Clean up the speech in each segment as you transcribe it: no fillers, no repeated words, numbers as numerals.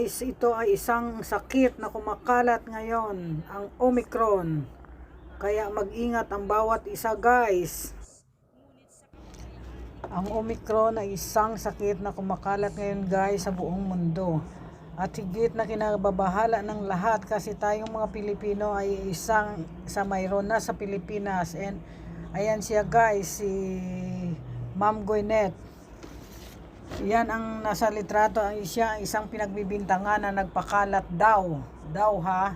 guys, ito ay isang sakit na kumakalat ngayon, ang Omicron. Kaya mag-ingat ang bawat isa guys. Ang Omicron ay isang sakit na kumakalat ngayon guys sa buong mundo. At higit na kinababahala ng lahat kasi tayong mga Pilipino ay isang sa mayroon na sa Pilipinas. And ayan siya guys, si Ma'am Gwyneth. Yan ang nasa litrato, siya isang pinagbibintangan na nagpakalat daw ha.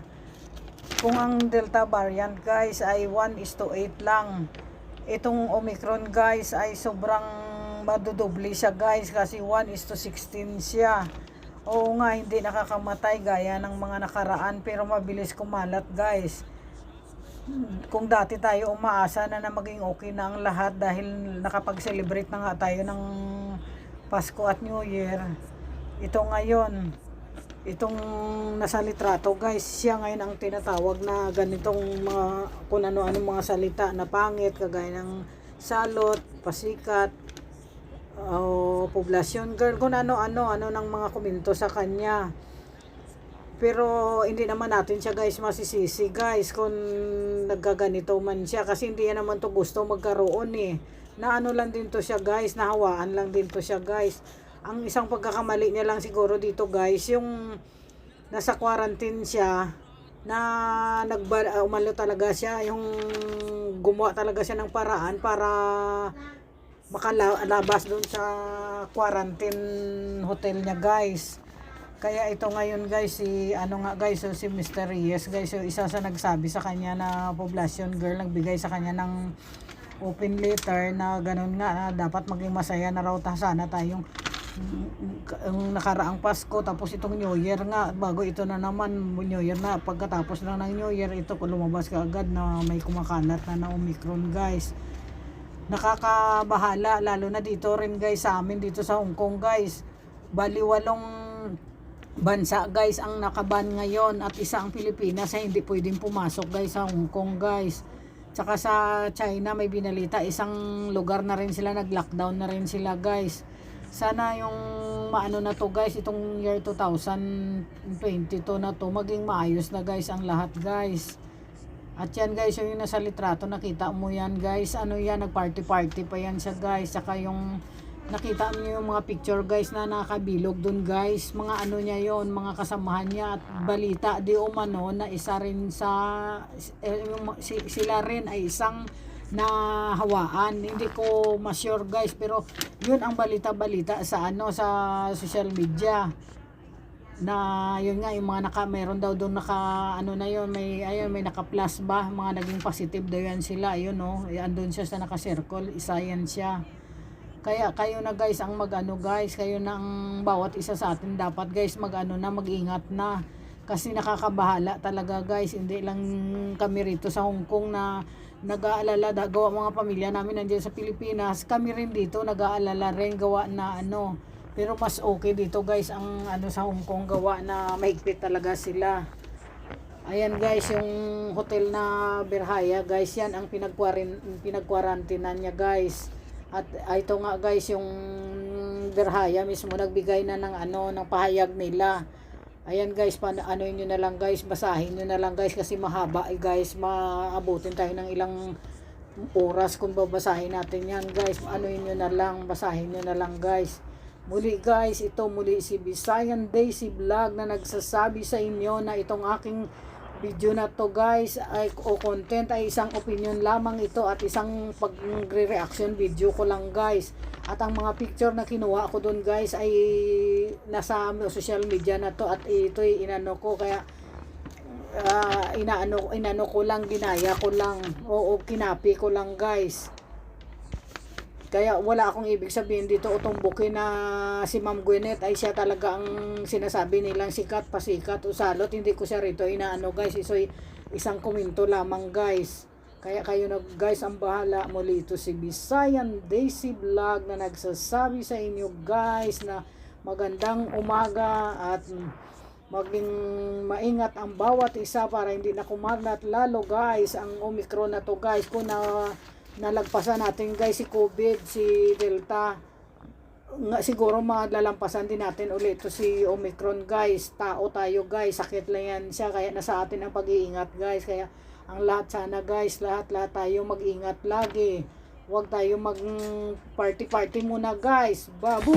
Kung ang Delta variant guys ay 1:8 lang, itong Omicron guys ay sobrang madudubli siya guys kasi 1:16 siya. Oo nga, hindi nakakamatay gaya ng mga nakaraan pero mabilis kumalat guys. Kung dati tayo umaasa na maging okay na ang lahat dahil nakapag-celebrate na nga tayo ng Pasko at New Year, ito ngayon, itong nasa litrato guys, siya ngayon ang tinatawag na ganitong mga kung ano-ano mga salita na pangit, kagaya ng salot, pasikat, poblasyon girl, kung ano-ano ng mga komento sa kanya. Pero hindi naman natin siya guys masisisi guys kung nagkaganito man siya, kasi hindi naman to gusto magkaroon na ano lang din to siya guys, nahawaan lang din to siya guys. Ang isang pagkakamali niya lang siguro dito guys, yung nasa quarantine siya na umalo talaga siya, yung gumawa talaga siya ng paraan para makalabas doon sa quarantine hotel niya guys. Kaya ito ngayon guys, si ano nga guys, so si Mr. Reyes guys, so isa sa nagsabi sa kanya na poblasyon girl, nagbigay sa kanya ng open letter na ganun nga, na dapat maging masaya na raw sana tayong nakaraang Pasko, tapos itong New Year nga, bago ito na naman New Year na, pagkatapos lang ng New Year, ito lumabas ka agad na may kumakalat na Omicron guys. Nakakabahala, lalo na dito rin guys sa amin dito sa Hong Kong guys. Bali 8 bansa guys ang nakaban ngayon at isa ang Pilipinas ay hindi pwedeng pumasok guys sa Hong Kong guys. Tsaka sa China may binalita, isang lugar na rin sila, nag-lockdown na rin sila guys. Sana yung maano na to guys, itong year 2022 na to, maging maayos na guys ang lahat guys. At yan guys, yung nasa litrato, nakita mo yan guys, ano yan, nag-party pa yan siya guys. Tsaka yung nakita mo yung mga picture guys na nakabilog dun guys, mga ano niya yon, mga kasamahan niya. At balita di umano na isa rin sa sila rin ay isang nahawaan, hindi ko ma-sure guys, pero yun ang balita sa ano, sa social media, na yun nga, yung mga meron daw doon ano na yun, may ayun, may naka-plus ba, mga naging positive daw yan sila, ayun andun siya sa naka-circle, isa yan siya. Kaya kayo na guys ang mag-ano guys, kayo na ang bawat isa sa atin dapat guys mag-ano na, mag-ingat na. Kasi nakakabahala talaga guys, hindi lang kami rito sa Hong Kong na nag-aalala, gawa mga pamilya namin nandiyan sa Pilipinas, kami rin dito nag-aalala rin, gawa na ano. Pero mas okay dito guys ang ano sa Hong Kong, gawa na mahigpit talaga sila. Ayan guys, yung hotel na Berhaya guys, yan ang pinag-quarantinan niya guys. At ito nga guys, yung Berhaya mismo nagbigay na ng ano, ng pahayag nila. Ayan guys, ano nyo na lang guys, basahin nyo na lang guys kasi mahaba guys, maabutin tayo ng ilang oras kung babasahin natin yan guys. Ano nyo na lang, basahin nyo na lang guys. Muli guys, ito muli si Visayan Daisy Vlog na nagsasabi sa inyo na itong aking video na to guys ay content ay isang opinion lamang ito at isang pagre-reaction video ko lang guys. At ang mga picture na kinuha ko doon guys ay nasa social media na to, at ito'y inano ko, kaya inano ko lang, ginaya ko lang, kinapi ko lang guys. Kaya wala akong ibig sabihin dito o tumbukin na si Ma'am Gwyneth ay siya talaga ang sinasabi nilang sikat, pasikat o salot. Hindi ko siya rito inaano guys, isang komento lamang guys. Kaya kayo na guys ang bahala. Muli ito si Visayan Daisy Vlog na nagsasabi sa inyo guys na magandang umaga at maging maingat ang bawat isa para hindi na kumalat lalo guys ang Omicron na to guys. Kung nalagpasan natin guys si COVID, si Delta, nga siguro malalampasan din natin ulit ito si Omicron guys. Tao tayo guys, sakit lang yan siya, kaya nasa atin ang pag-iingat guys. Kaya ang lahat sana guys, lahat tayo mag-ingat lagi. Huwag tayo mag party muna guys. Babu!